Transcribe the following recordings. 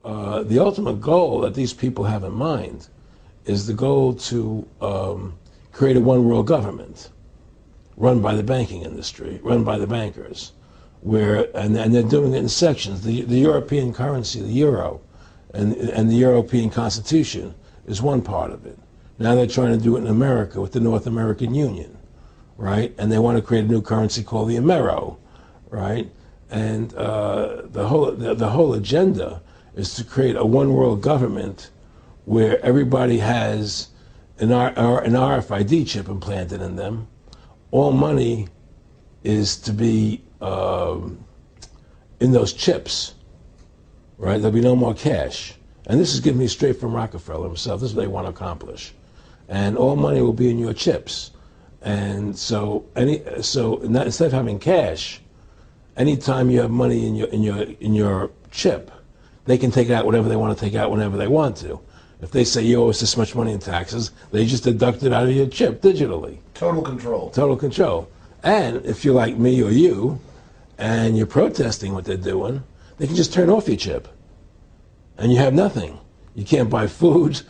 the ultimate goal that these people have in mind is the goal to create a one world government run by the banking industry, run by the bankers, and they're doing it in sections. The European currency, the euro, and the European Constitution is one part of it. Now they're trying to do it in America with the North American Union, right? And they want to create a new currency called the Amero, right? And the whole agenda is to create a one world government where everybody has an RFID chip implanted in them. All money is to be in those chips, right? There'll be no more cash. And this is given me straight from Rockefeller himself. This is what they want to accomplish. And all money will be in your chips. And so instead of having cash, anytime you have money in your chip, they can take out whatever they want to take out whenever they want to. If they say you owe us this much money in taxes, they just deduct it out of your chip digitally. Total control. Total control. And if you're like me or you, and you're protesting what they're doing, they can just turn off your chip. And you have nothing. You can't buy food.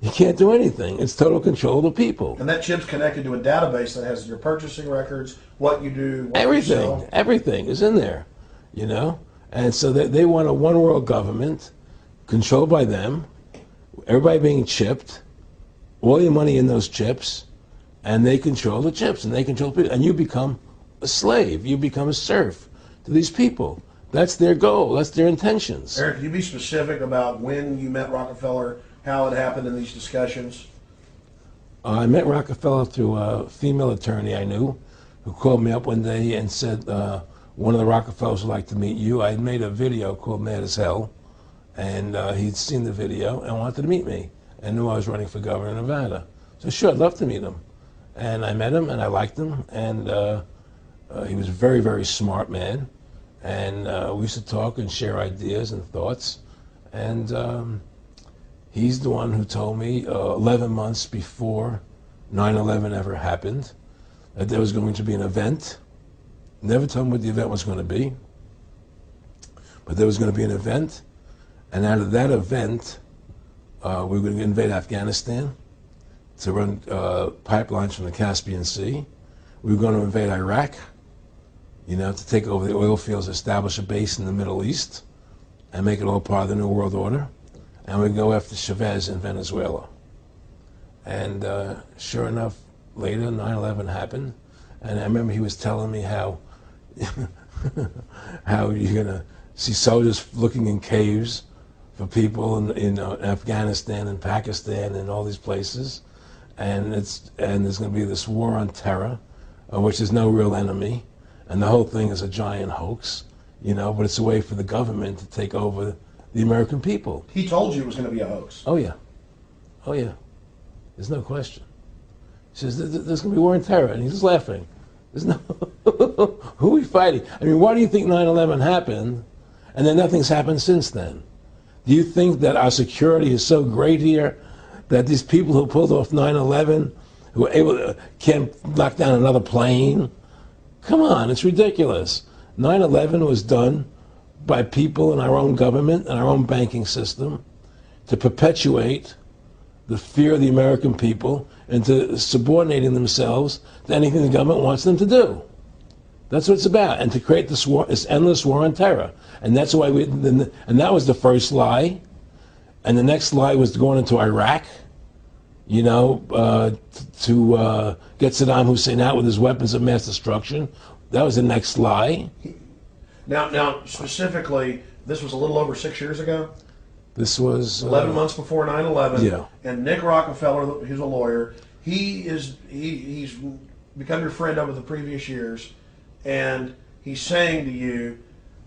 You can't do anything. It's total control of the people. And that chip's connected to a database that has your purchasing records, what you do, what everything, you sell. Everything is in there, you know? And so they want a one world government controlled by them, everybody being chipped, all your money in those chips, and they control the chips, and they control people, and you become a slave, you become a serf to these people. That's their goal, that's their intentions. Eric, can you be specific about when you met Rockefeller, how it happened in these discussions? I met Rockefeller through a female attorney I knew who called me up one day and said, one of the Rockefellers would like to meet you. I had made a video called Mad as Hell, and he'd seen the video and wanted to meet me and knew I was running for governor of Nevada. So sure, I'd love to meet him. And I met him and I liked him, and he was a very, very smart man. And we used to talk and share ideas and thoughts. And he's the one who told me 11 months before 9/11 ever happened that there was going to be an event. Never told me what the event was going to be, but there was going to be an event. And out of that event, we were going to invade Afghanistan to run pipelines from the Caspian Sea. We were going to invade Iraq, you know, to take over the oil fields, establish a base in the Middle East, and make it all part of the New World Order. And we'd go after Chavez in Venezuela. And sure enough, later, 9/11 happened. And I remember he was telling me how how you're going to see soldiers looking in caves for people in Afghanistan and Pakistan and all these places. And there's going to be this war on terror, which is no real enemy. And the whole thing is a giant hoax, you know, but it's a way for the government to take over the American people. He told you it was going to be a hoax. Oh, yeah. Oh, yeah. There's no question. He says, there's going to be war on terror. And he's just laughing. There's no... Who are we fighting? I mean, why do you think 9/11 happened and then nothing's happened since then? Do you think that our security is so great here that these people who pulled off 9/11, who were able to, can't knock down another plane? Come on, it's ridiculous. 9/11 was done by people in our own government and our own banking system to perpetuate the fear of the American people into subordinating themselves to anything the government wants them to do. That's what it's about, and to create this war, this endless war on terror. And that's why and that was the first lie. And the next lie was going into Iraq, you know, to get Saddam Hussein out with his weapons of mass destruction. That was the next lie. Now, specifically, this was a little over 6 years ago. This was 11 months before 9/11. Yeah. And Nick Rockefeller, who's a lawyer, he's become your friend over the previous years, and he's saying to you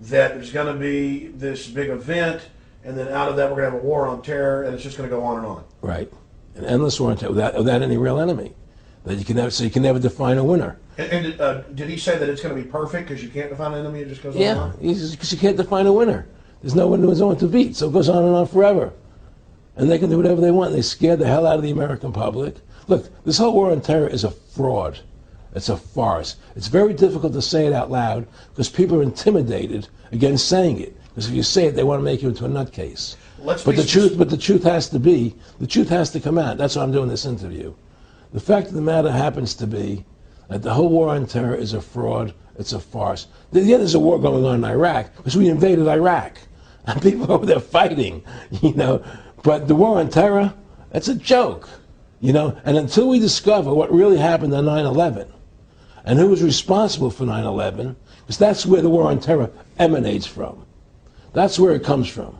that there's going to be this big event, and then out of that we're going to have a war on terror, and it's just going to go on and on. Right, an endless war on terror without any real enemy. That you can never, so you can never define a winner. And did he say that it's going to be perfect because you can't define an enemy? It just goes on and on? Yeah, because you can't define a winner. There's no one who's on to beat, so it goes on and on forever. And they can do whatever they want. They scared the hell out of the American public. Look, this whole war on terror is a fraud. It's a farce. It's very difficult to say it out loud because people are intimidated against saying it. Because if you say it, they want to make you into a nutcase. Let's But be the truth has to come out. That's why I'm doing this interview. The fact of the matter happens to be that the whole war on terror is a fraud. It's a farce. Yeah, there's a war going on in Iraq because we invaded Iraq, and people over there fighting, you know. But the war on terror, that's a joke, you know. And until we discover what really happened on 9/11 and who was responsible for 9/11, because that's where the war on terror emanates from. That's where it comes from.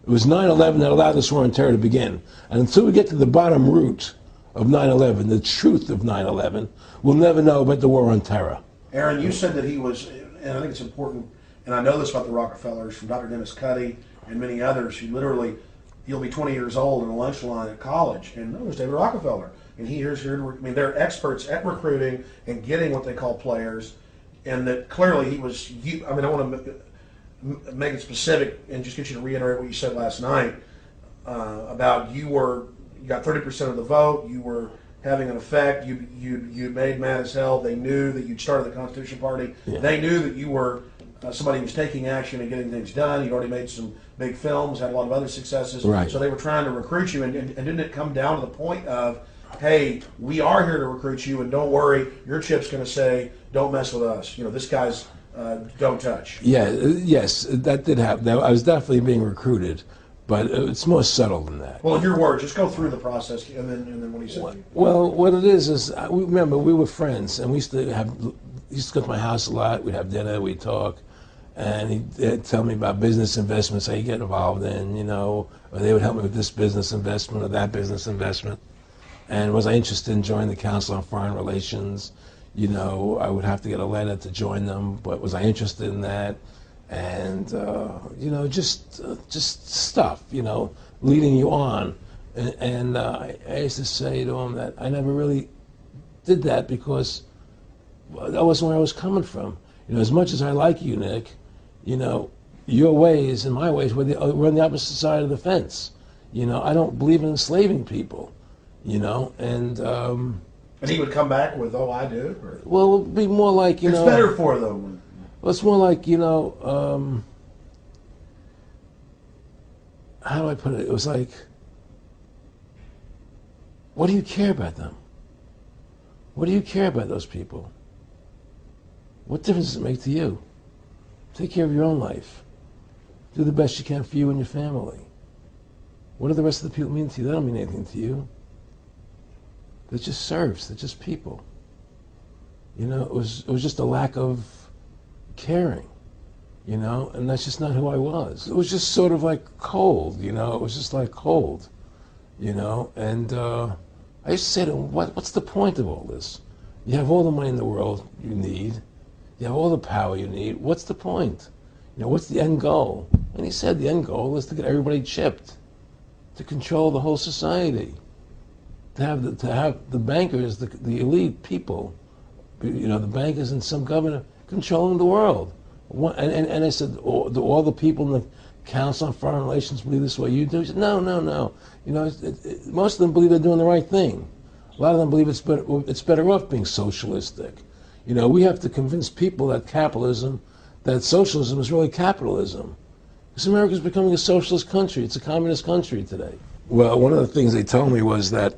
It was 9/11 that allowed this war on terror to begin. And until we get to the bottom root of 9/11, the truth of 9/11, we'll never know about the war on terror. Aaron, you said that he was, and I think it's important, and I know this about the Rockefellers from Dr. Dennis Cuddy and many others who literally, he'll be 20 years old in a lunch line at college, and there's David Rockefeller. And here's here, I mean, they're experts at recruiting and getting what they call players, and that clearly he was, I mean, I want to make it specific and just get you to reiterate what you said last night about you got 30% of the vote, you were having an effect, you made mad as hell, they knew that you'd started the Constitution Party, Yeah. They knew that you were somebody who was taking action and getting things done, you'd already made some big films, had a lot of other successes, Right. So they were trying to recruit you, and didn't it come down to the point of, hey, we are here to recruit you, and don't worry, your chip's going to say, don't mess with us, you know, this guy's don't touch. Yeah, yes, that did happen. I was definitely being recruited, but it's more subtle than that. Well, in your words, just go through the process, and then what he said. Well, what it is remember we were friends, and we used to go to my house a lot. We'd have dinner, we'd talk, and he'd tell me about business investments, how you get involved in, you know, or they would help me with this business investment or that business investment. And was I interested in joining the Council on Foreign Relations? You know, I would have to get a letter to join them, but was I interested in that? And you know, just stuff, you know, leading you on. And I used to say to him that I never really did that because that wasn't where I was coming from. You know, as much as I like you, Nick, you know, your ways and my ways we're on the opposite side of the fence. You know, I don't believe in enslaving people. You know, and he would come back with, "Oh, I do." Or, well, it'd be more like it's better for them. Well, it's more like, you know, how do I put it? It was like, what do you care about them? What do you care about those people? What difference does it make to you? Take care of your own life. Do the best you can for you and your family. What do the rest of the people mean to you? They don't mean anything to you. They're just serfs. They're just people. You know, it was just a lack of caring, you know, and that's just not who I was. It was just sort of like cold, you know. It was just like cold, you know. And I used to say to him, what's the point of all this? You have all the money in the world you need. You have all the power you need. What's the point? You know, what's the end goal? And he said the end goal is to get everybody chipped, to control the whole society. To have the bankers, the elite people, you know, the bankers and some governor controlling the world. And I said, do all the people in the Council on Foreign Relations believe this way you do? He said, no. You know, most of them believe they're doing the right thing. A lot of them believe it's better off being socialistic. You know, we have to convince people that that socialism is really capitalism. Because America's becoming a socialist country. It's a communist country today. Well, one of the things they told me was that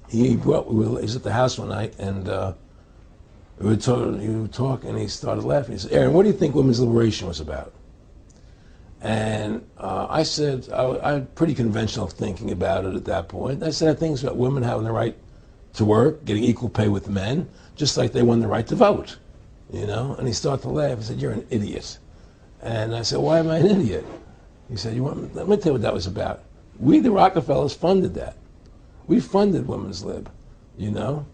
he was at the house one night, and we were talking, and he started laughing. He said, "Aaron, what do you think women's liberation was about?" And I said, I had pretty conventional thinking about it at that point. I said, I think it's about women having the right to work, getting equal pay with men, just like they won the right to vote, you know? And he started to laugh. He said, "You're an idiot." And I said, "Why am I an idiot?" He said, let me tell you what that was about. We, the Rockefellers, funded that. We funded Women's Lib, you know?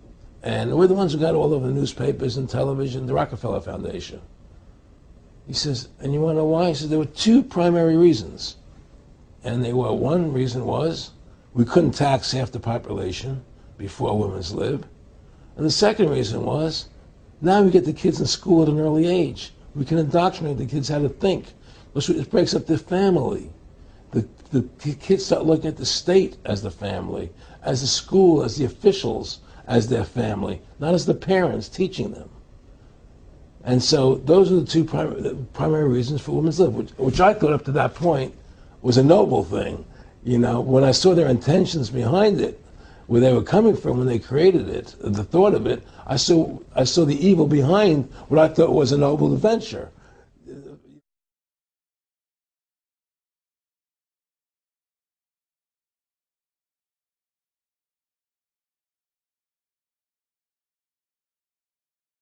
And we're the ones who got all over the newspapers and television, the Rockefeller Foundation. He says, and you want to know why? He says, there were two primary reasons. And one reason was we couldn't tax half the population before Women's Lib. And the second reason was now we get the kids in school at an early age. We can indoctrinate the kids how to think. It breaks up their family. The kids start looking at the state as the family, as the school, as the officials, as their family, not as the parents teaching them. And so those are the two primary reasons for women's lib, which I thought up to that point was a noble thing. You know, when I saw their intentions behind it, where they were coming from when they created it, the thought of it, I saw the evil behind what I thought was a noble adventure.